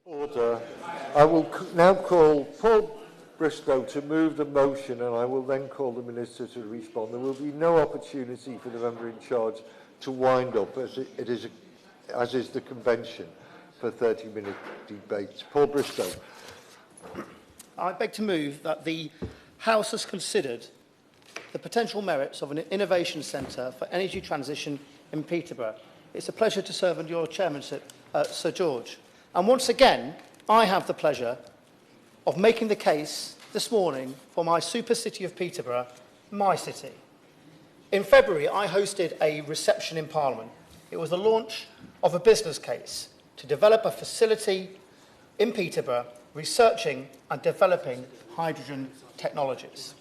Order. I will now call Paul Bristow to move the motion, and I will then call the Minister to respond. There will be no opportunity for the member in charge to wind up, as is the convention for 30-minute debates. Paul Bristow. I beg to move that the House has considered the potential merits of an innovation centre for energy transition in Peterborough. It's a pleasure to serve under your chairmanship, Sir George. And once again, I have the pleasure of making the case this morning for my super city of Peterborough, my city. In February, I hosted a reception in Parliament. It was the launch of a business case to develop a facility in Peterborough researching and developing hydrogen technologies.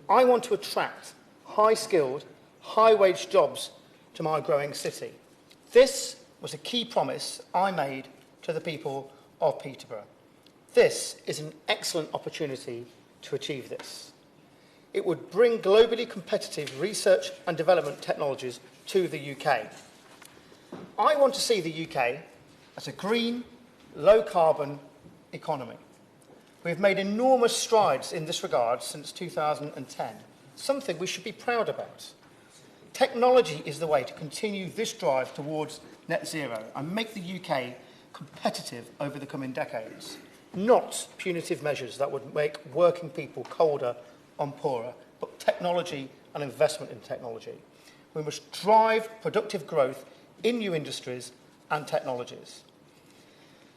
I want to attract high-skilled, high-wage jobs to my growing city. This was a key promise I made to the people of Peterborough. This is an excellent opportunity to achieve this. It would bring globally competitive research and development technologies to the UK. I want to see the UK as a green, low-carbon economy. We've made enormous strides in this regard since 2010, something we should be proud about. Technology is the way to continue this drive towards net zero and make the UK competitive over the coming decades, not punitive measures that would make working people colder and poorer, but technology and investment in technology. We must drive productive growth in new industries and technologies.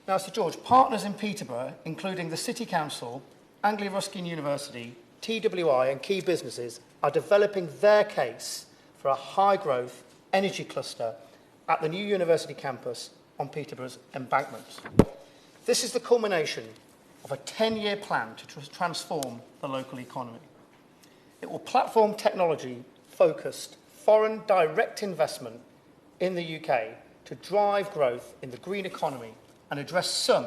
Now, Sir George, partners in Peterborough, including the City Council, Anglia Ruskin University, TWI and key businesses, are developing their case for a high-growth energy cluster at the new university campus on Peterborough's embankment. This is the culmination of a 10-year plan to transform the local economy. It will platform technology-focused foreign direct investment in the UK to drive growth in the green economy and address some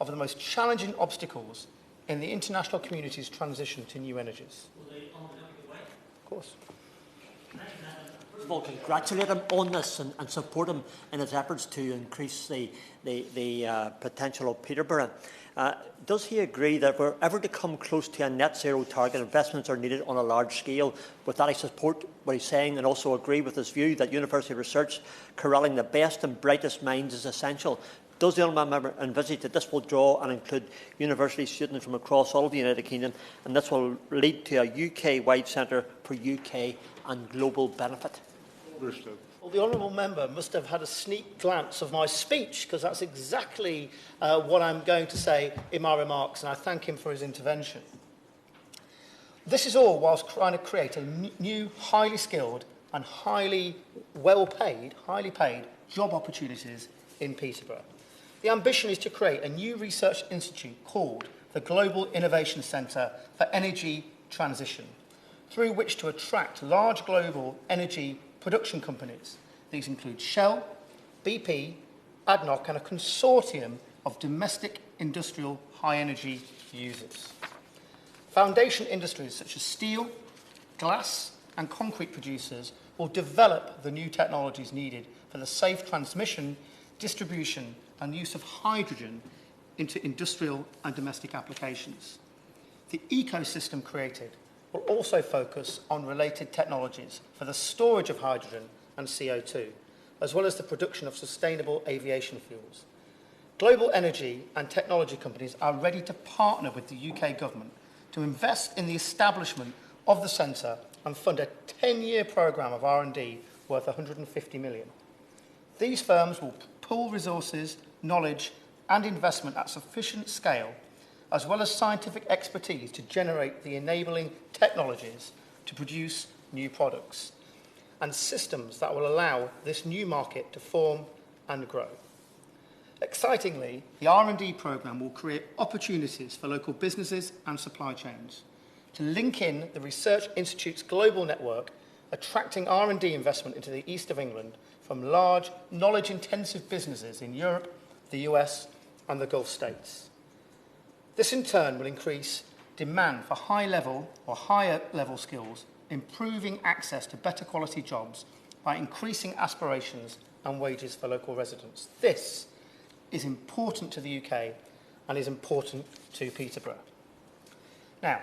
of the most challenging obstacles in the international community's transition to new energies. Will the Honourable Member give way? Of course. First of all, congratulate him on this and support him in his efforts to increase the potential of Peterborough. Does he agree that if we're ever to come close to a net zero target, investments are needed on a large scale? With that, I support what he's saying and also agree with his view that university research corralling the best and brightest minds is essential. Does the Honourable Member envisage that this will draw and include university students from across all of the United Kingdom, and this will lead to a UK-wide centre for UK and global benefit? Well, the Honourable Member must have had a sneak glance of my speech, because that's exactly what I'm going to say in my remarks, and I thank him for his intervention. This is all whilst trying to create a new, highly skilled and highly paid job opportunities in Peterborough. The ambition is to create a new research institute called the Global Innovation Centre for Energy Transition, through which to attract large global energy production companies. These include Shell, BP, ADNOC and a consortium of domestic industrial high-energy users. Foundation industries such as steel, glass and concrete producers will develop the new technologies needed for the safe transmission, distribution and use of hydrogen into industrial and domestic applications. The ecosystem created will also focus on related technologies for the storage of hydrogen and CO2, as well as the production of sustainable aviation fuels. Global energy and technology companies are ready to partner with the UK government to invest in the establishment of the centre and fund a 10-year programme of R&D worth £150 million. These firms will pool resources, knowledge and investment at sufficient scale, as well as scientific expertise to generate the enabling technologies to produce new products and systems that will allow this new market to form and grow. Excitingly, the R&D programme will create opportunities for local businesses and supply chains to link in the Research Institute's global network, attracting R&D investment into the east of England from large, knowledge-intensive businesses in Europe, the US and the Gulf states. This in turn will increase demand for high-level or higher-level skills, improving access to better quality jobs by increasing aspirations and wages for local residents. This is important to the UK and is important to Peterborough. Now,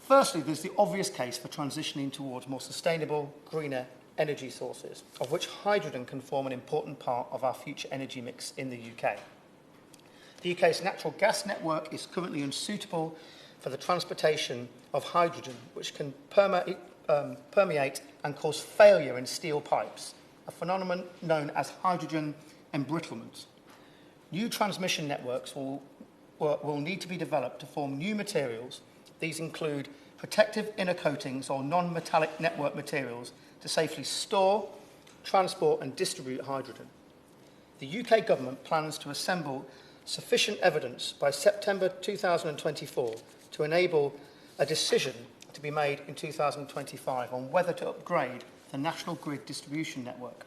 firstly, there's the obvious case for transitioning towards more sustainable, greener energy sources, of which hydrogen can form an important part of our future energy mix in the UK. The UK's natural gas network is currently unsuitable for the transportation of hydrogen, which can permeate and cause failure in steel pipes, a phenomenon known as hydrogen embrittlement. New transmission networks will need to be developed to form new materials. These include protective inner coatings or non-metallic network materials to safely store, transport and distribute hydrogen. The UK government plans to assemble sufficient evidence by September 2024 to enable a decision to be made in 2025 on whether to upgrade the national grid distribution network.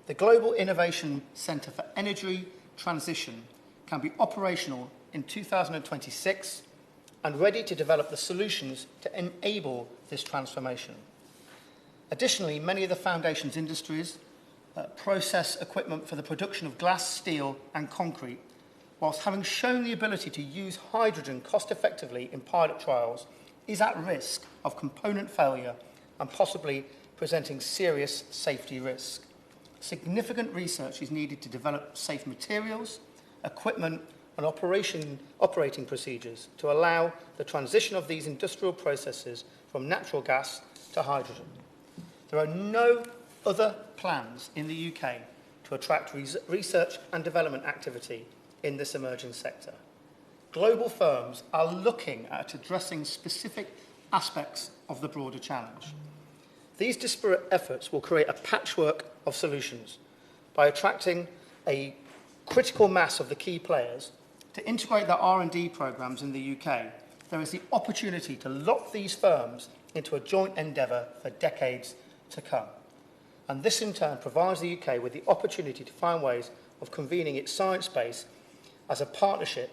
The Global Innovation Centre for Energy Transition can be operational in 2026 and ready to develop the solutions to enable this transformation. Additionally, many of the foundation's industries process equipment for the production of glass, steel and concrete, whilst having shown the ability to use hydrogen cost-effectively in pilot trials, is at risk of component failure and possibly presenting serious safety risk. Significant research is needed to develop safe materials, equipment and operating procedures to allow the transition of these industrial processes from natural gas to hydrogen. There are no other plans in the UK to attract research and development activity in this emerging sector. Global firms are looking at addressing specific aspects of the broader challenge. These disparate efforts will create a patchwork of solutions by attracting a critical mass of the key players. To integrate their R&D programmes in the UK, there is the opportunity to lock these firms into a joint endeavour for decades to come. And this in turn provides the UK with the opportunity to find ways of convening its science base as a partnership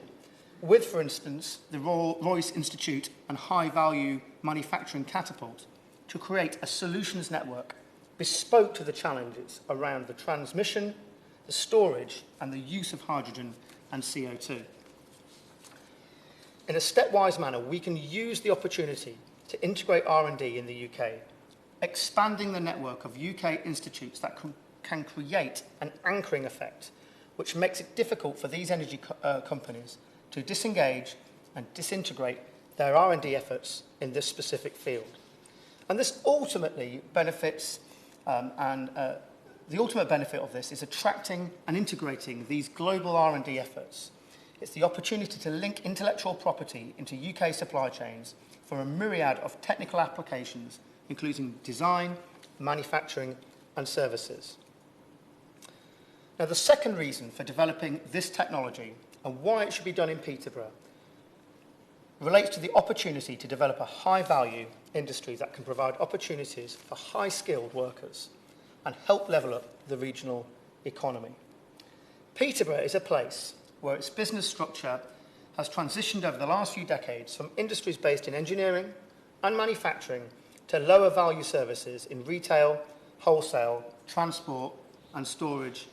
with, for instance, the Royce Institute and High Value Manufacturing Catapult to create a solutions network bespoke to the challenges around the transmission, the storage and the use of hydrogen and CO2. In a stepwise manner, we can use the opportunity to integrate R&D in the UK, expanding the network of UK institutes that can create an anchoring effect, which makes it difficult for these energy companies to disengage and disintegrate their R&D efforts in this specific field. And this ultimately benefits, the ultimate benefit of this is attracting and integrating these global R&D efforts. It's the opportunity to link intellectual property into UK supply chains for a myriad of technical applications, including design, manufacturing and services. Now, the second reason for developing this technology and why it should be done in Peterborough relates to the opportunity to develop a high-value industry that can provide opportunities for high-skilled workers and help level up the regional economy. Peterborough is a place where its business structure has transitioned over the last few decades from industries based in engineering and manufacturing to lower value services in retail, wholesale, transport and storage,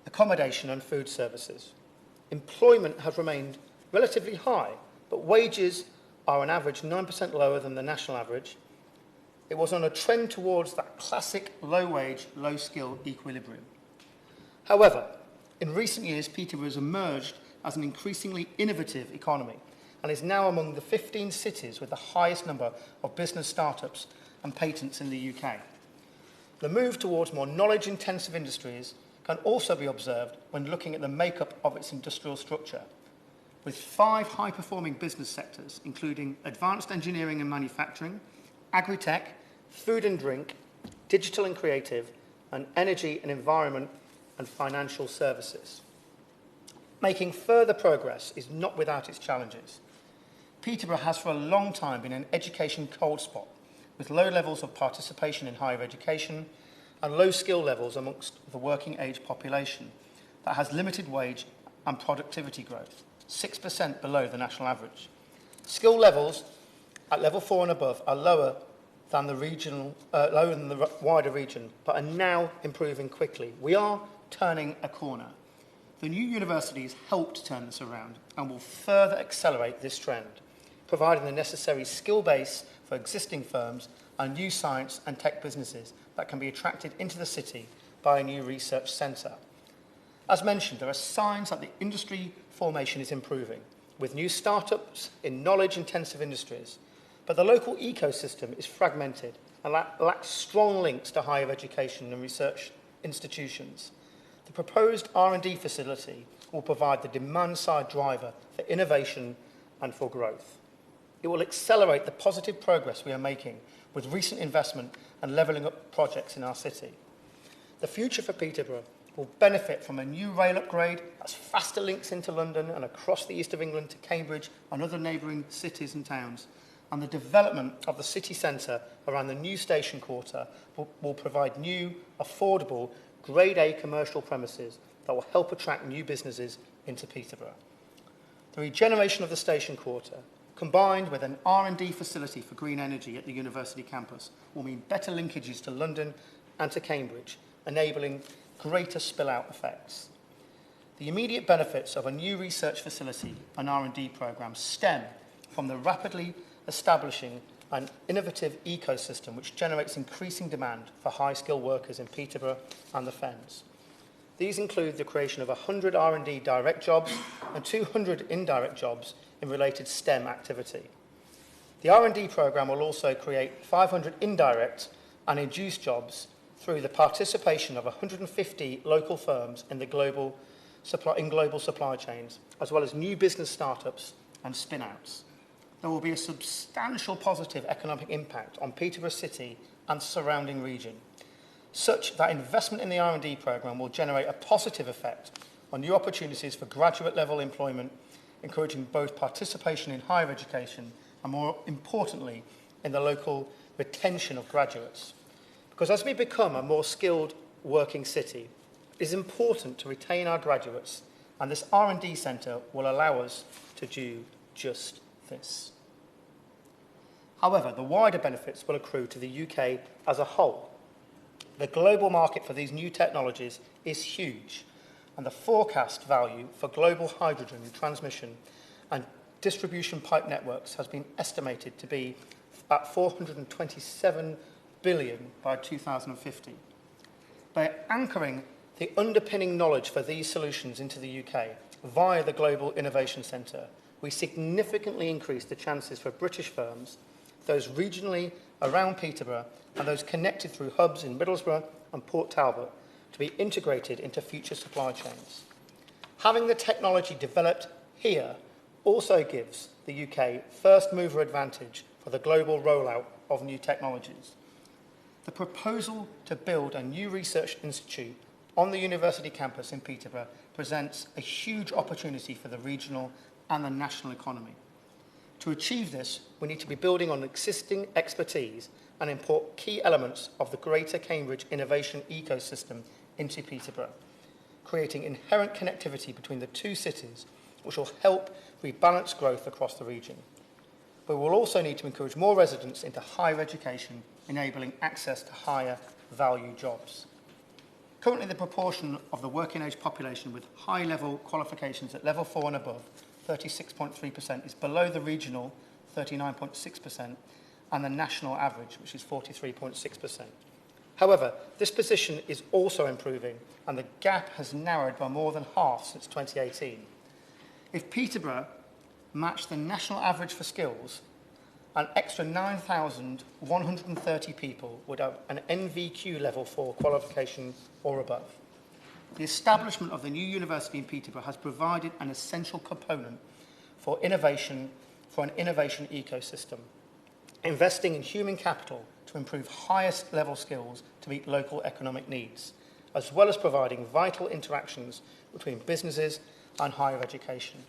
accommodation and food services. Employment has remained relatively high, but wages are on average 9% lower than the national average. It was on a trend towards that classic low-wage, low-skill equilibrium. However, in recent years, Peterborough has emerged as an increasingly innovative economy and is now among the 15 cities with the highest number of business startups and patents in the UK. The move towards more knowledge-intensive industries can also be observed when looking at the makeup of its industrial structure, with 5 high-performing business sectors, including advanced engineering and manufacturing, agri-tech, food and drink, digital and creative, and energy and environment and financial services. Making further progress is not without its challenges. Peterborough has for a long time been an education cold spot, with low levels of participation in higher education and low skill levels amongst the working age population that has limited wage and productivity growth, 6% below the national average. Skill levels at level 4 and above are lower than the wider region, but are now improving quickly. We are turning a corner. The new university has helped turn this around and will further accelerate this trend, providing the necessary skill base for existing firms and new science and tech businesses that can be attracted into the city by a new research centre. As mentioned, there are signs that the industry formation is improving, with new startups in knowledge-intensive industries, but the local ecosystem is fragmented and lacks strong links to higher education and research institutions. The proposed R&D facility will provide the demand-side driver for innovation and for growth. It will accelerate the positive progress we are making with recent investment and levelling up projects in our city. The future for Peterborough will benefit from a new rail upgrade that's faster links into London and across the east of England to Cambridge and other neighbouring cities and towns. And the development of the city centre around the new station quarter will provide new, affordable, Grade A commercial premises that will help attract new businesses into Peterborough. The regeneration of the station quarter, combined with an R&D facility for green energy at the university campus, will mean better linkages to London and to Cambridge, enabling greater spill-out effects. The immediate benefits of a new research facility and R&D programme stem from the rapidly establishing an innovative ecosystem which generates increasing demand for high-skilled workers in Peterborough and the Fens. These include the creation of 100 R&D direct jobs and 200 indirect jobs in related STEM activity. The R&D programme will also create 500 indirect and induced jobs through the participation of 150 local firms in global supply chains, as well as new business startups and spin-outs. There will be a substantial positive economic impact on Peterborough City and surrounding region, such that investment in the R&D programme will generate a positive effect on new opportunities for graduate-level employment, encouraging both participation in higher education and, more importantly, in the local retention of graduates. Because as we become a more skilled working city, it is important to retain our graduates, and this R&D centre will allow us to do just this. However, the wider benefits will accrue to the UK as a whole. The global market for these new technologies is huge, and the forecast value for global hydrogen transmission and distribution pipe networks has been estimated to be at 427 billion by 2050. By anchoring the underpinning knowledge for these solutions into the UK via the Global Innovation Centre, we significantly increase the chances for British firms, those regionally around Peterborough and those connected through hubs in Middlesbrough and Port Talbot, to be integrated into future supply chains. Having the technology developed here also gives the UK first mover advantage for the global rollout of new technologies. The proposal to build a new research institute on the university campus in Peterborough presents a huge opportunity for the regional and the national economy. To achieve this, we need to be building on existing expertise and import key elements of the greater Cambridge innovation ecosystem into Peterborough, creating inherent connectivity between the two cities, which will help rebalance growth across the region. But we'll also need to encourage more residents into higher education, enabling access to higher value jobs. Currently, the proportion of the working age population with high-level qualifications at level 4 and above, 36.3%, is below the regional 39.6% and the national average, which is 43.6%. However, this position is also improving, and the gap has narrowed by more than half since 2018. If Peterborough matched the national average for skills, an extra 9,130 people would have an NVQ level 4 qualification or above. The establishment of the new university in Peterborough has provided an essential component for innovation, for an innovation ecosystem, investing in human capital to improve highest level skills to meet local economic needs, as well as providing vital interactions between businesses and higher education.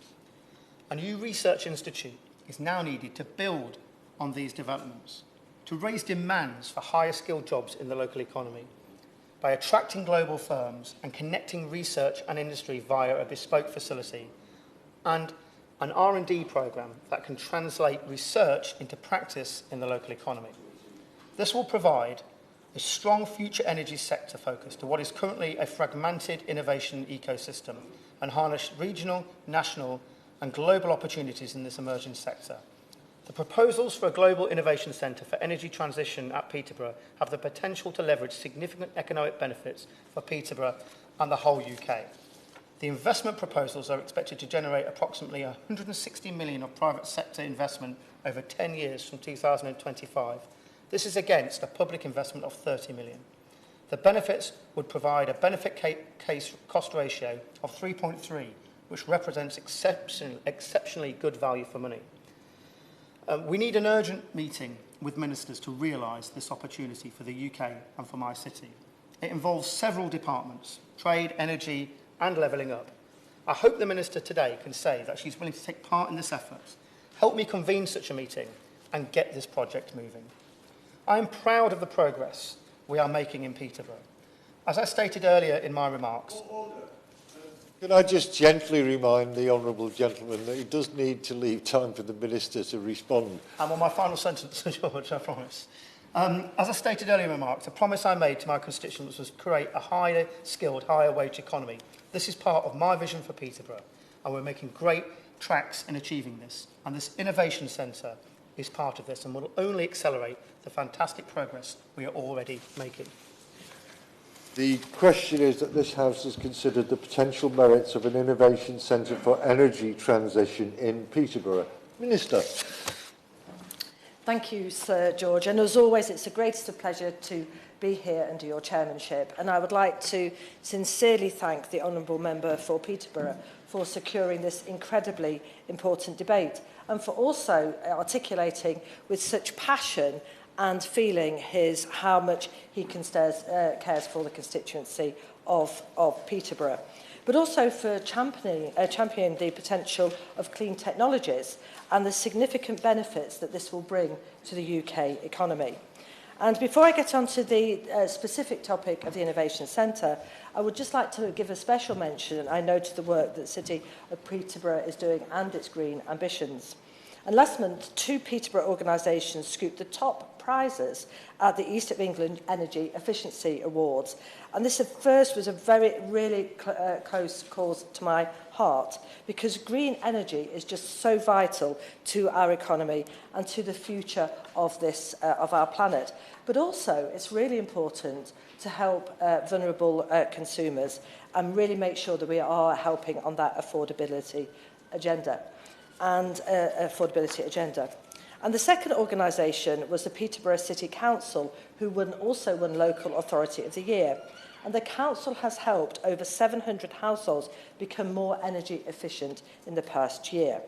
A new research institute is now needed to build on these developments, to raise demands for higher skilled jobs in the local economy, by attracting global firms and connecting research and industry via a bespoke facility, and an R&D programme that can translate research into practice in the local economy. This will provide a strong future energy sector focus to what is currently a fragmented innovation ecosystem and harness regional, national and global opportunities in this emerging sector. The proposals for a global innovation centre for energy transition at Peterborough have the potential to leverage significant economic benefits for Peterborough and the whole UK. The investment proposals are expected to generate approximately 160 million of private sector investment over 10 years from 2025. This is against a public investment of 30 million. The benefits would provide a benefit case cost ratio of 3.3, which represents exceptionally good value for money. We need an urgent meeting with ministers to realise this opportunity for the UK and for my city. It involves several departments, trade, energy and levelling up. I hope the minister today can say that she's willing to take part in this effort, help me convene such a meeting and get this project moving. I am proud of the progress we are making in Peterborough. As I stated earlier in my remarks... Can I just gently remind the honourable gentleman that he does need to leave time for the minister to respond? I'm on my final sentence, George, I promise. As I stated earlier in my remarks, a promise I made to my constituents was to create a higher skilled, higher wage economy. This is part of my vision for Peterborough, and we're making great tracks in achieving this. And this innovation centre is part of this and will only accelerate the fantastic progress we are already making. The question is that this House has considered the potential merits of an innovation centre for energy transition in Peterborough. Minister. Thank you, Sir George. And as always, it's the greatest of pleasure to be here under your chairmanship. And I would like to sincerely thank the Honourable Member for Peterborough for securing this incredibly important debate and for also articulating with such passion and feeling how much he cares for the constituency of Peterborough, but also for championing the potential of clean technologies and the significant benefits that this will bring to the UK economy. And before I get on to the specific topic of the Innovation Centre, I would just like to give a special mention, I know, to the work that the City of Peterborough is doing and its green ambitions. And last month, 2 Peterborough organisations scooped the top prizes at the East of England Energy Efficiency Awards. And this at first was a really close cause to my heart, because green energy is just so vital to our economy and to the future of our planet. But also, it's really important to help vulnerable consumers and really make sure that we are helping on that affordability agenda. And the second organisation was the Peterborough City Council, who also won Local Authority of the Year. And the council has helped over 700 households become more energy efficient in the past year.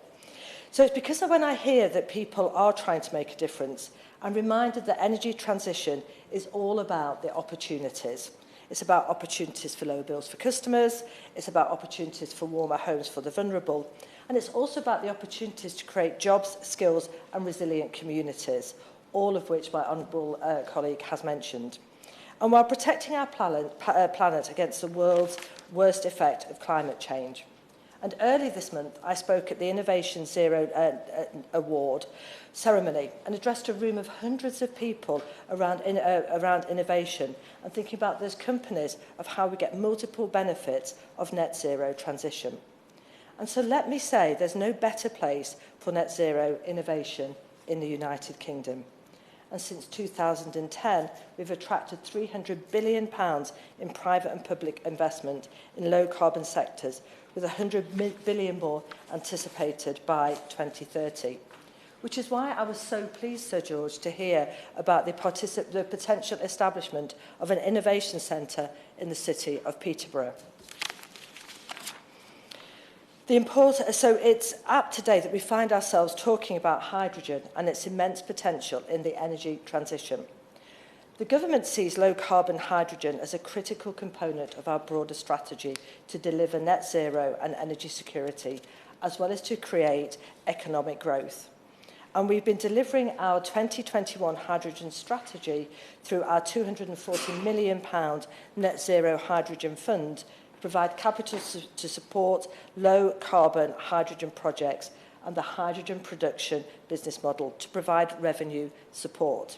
So it's because when I hear that people are trying to make a difference, I'm reminded that energy transition is all about the opportunities. It's about opportunities for lower bills for customers, it's about opportunities for warmer homes for the vulnerable, and it's also about the opportunities to create jobs, skills and resilient communities, all of which my honourable colleague has mentioned. And while protecting our planet against the world's worst effect of climate change. And early this month, I spoke at the Innovation Zero Award ceremony and addressed a room of hundreds of people around innovation and thinking about those companies of how we get multiple benefits of net zero transition. And so let me say there's no better place for net zero innovation in the United Kingdom. And since 2010, we've attracted £300 billion in private and public investment in low-carbon sectors, with £100 billion more anticipated by 2030. Which is why I was so pleased, Sir George, to hear about the potential establishment of an innovation centre in the city of Peterborough. So it's apt today that we find ourselves talking about hydrogen and its immense potential in the energy transition. The government sees low-carbon hydrogen as a critical component of our broader strategy to deliver net zero and energy security, as well as to create economic growth. And we've been delivering our 2021 hydrogen strategy through our £240 million net zero hydrogen fund, provide capital to support low-carbon hydrogen projects and the hydrogen production business model to provide revenue support.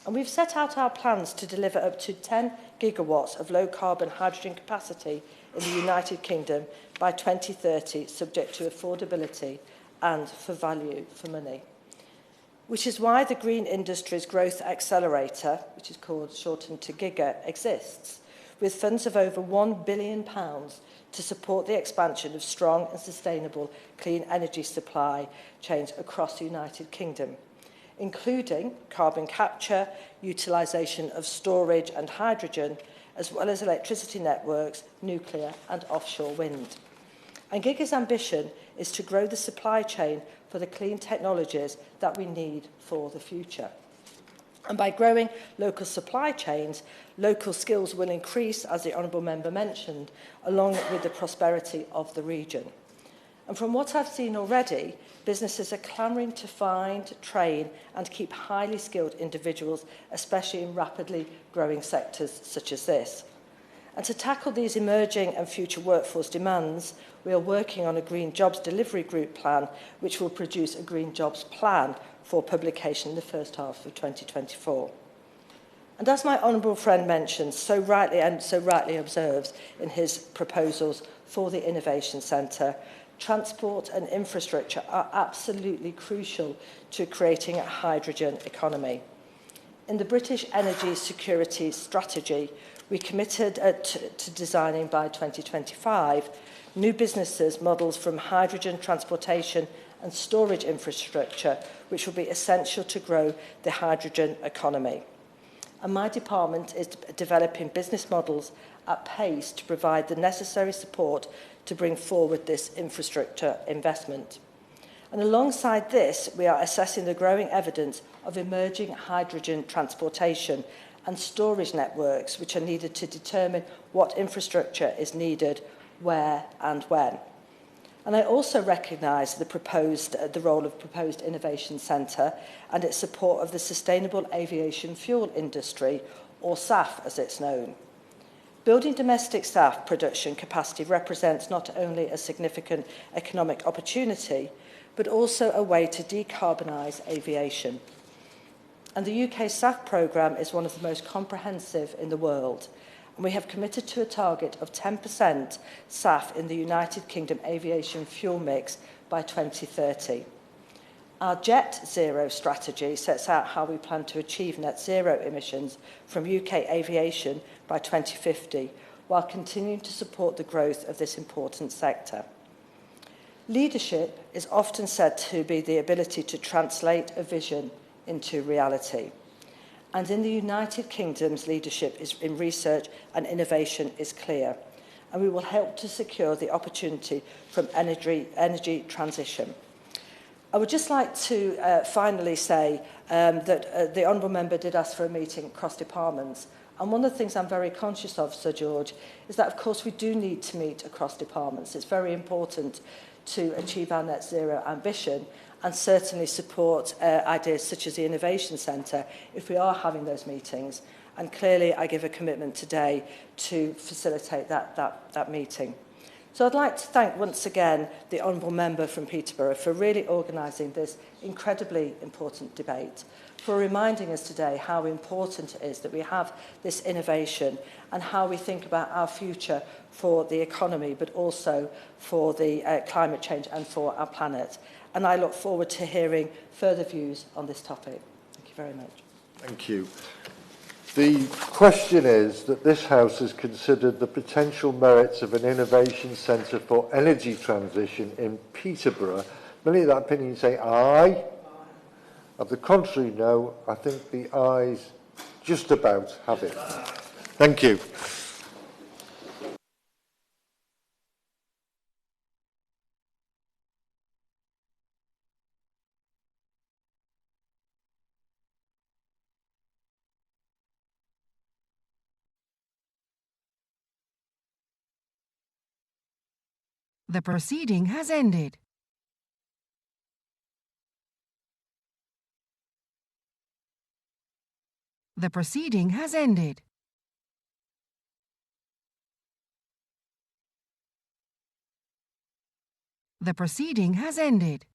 And we've set out our plans to deliver up to 10 gigawatts of low-carbon hydrogen capacity in the United Kingdom by 2030, subject to affordability and for value for money. Which is why the Green Industries Growth Accelerator, which is called shortened to GIGA, exists, with funds of over £1 billion to support the expansion of strong and sustainable clean energy supply chains across the United Kingdom, including carbon capture, utilisation of storage and hydrogen, as well as electricity networks, nuclear and offshore wind. And GIGA's ambition is to grow the supply chain for the clean technologies that we need for the future. And by growing local supply chains, local skills will increase, as the Honourable Member mentioned, along with the prosperity of the region. And from what I've seen already, businesses are clamouring to find, train and keep highly skilled individuals, especially in rapidly growing sectors such as this. And to tackle these emerging and future workforce demands, we are working on a Green Jobs Delivery Group plan, which will produce a Green Jobs Plan for publication in the first half of 2024. And as my honourable friend mentioned, so rightly observes in his proposals for the Innovation Centre, transport and infrastructure are absolutely crucial to creating a hydrogen economy. In the British Energy Security Strategy, we committed to designing by 2025 new businesses models from hydrogen transportation and storage infrastructure, which will be essential to grow the hydrogen economy. And my department is developing business models at pace to provide the necessary support to bring forward this infrastructure investment. And alongside this, we are assessing the growing evidence of emerging hydrogen transportation and storage networks, which are needed to determine what infrastructure is needed, where and when. And I also recognise the role of proposed Innovation Centre and its support of the Sustainable Aviation Fuel Industry, or SAF as it's known. Building domestic SAF production capacity represents not only a significant economic opportunity, but also a way to decarbonise aviation. And the UK SAF programme is one of the most comprehensive in the world, and we have committed to a target of 10% SAF in the United Kingdom aviation fuel mix by 2030. Our Jet Zero strategy sets out how we plan to achieve net zero emissions from UK aviation by 2050, while continuing to support the growth of this important sector. Leadership is often said to be the ability to translate a vision into reality. And in the United Kingdom's leadership in research and innovation is clear, and we will help to secure the opportunity from energy transition. I would just like to finally say that the Honourable Member did ask for a meeting across departments. And one of the things I'm very conscious of, Sir George, is that, of course, we do need to meet across departments. It's very important to achieve our net zero ambition and certainly support ideas such as the Innovation Centre if we are having those meetings. And clearly, I give a commitment today to facilitate that meeting. So I'd like to thank once again the Honourable Member from Peterborough for really organising this incredibly important debate, for reminding us today how important it is that we have this innovation and how we think about our future for the economy, but also for the climate change and for our planet. And I look forward to hearing further views on this topic. Thank you very much. Thank you. The question is that this House has considered the potential merits of an innovation centre for energy transition in Peterborough. Many of that opinion say aye. Of the contrary, no. I think the ayes just about have it. Thank you. The proceeding has ended. The proceeding has ended. The proceeding has ended.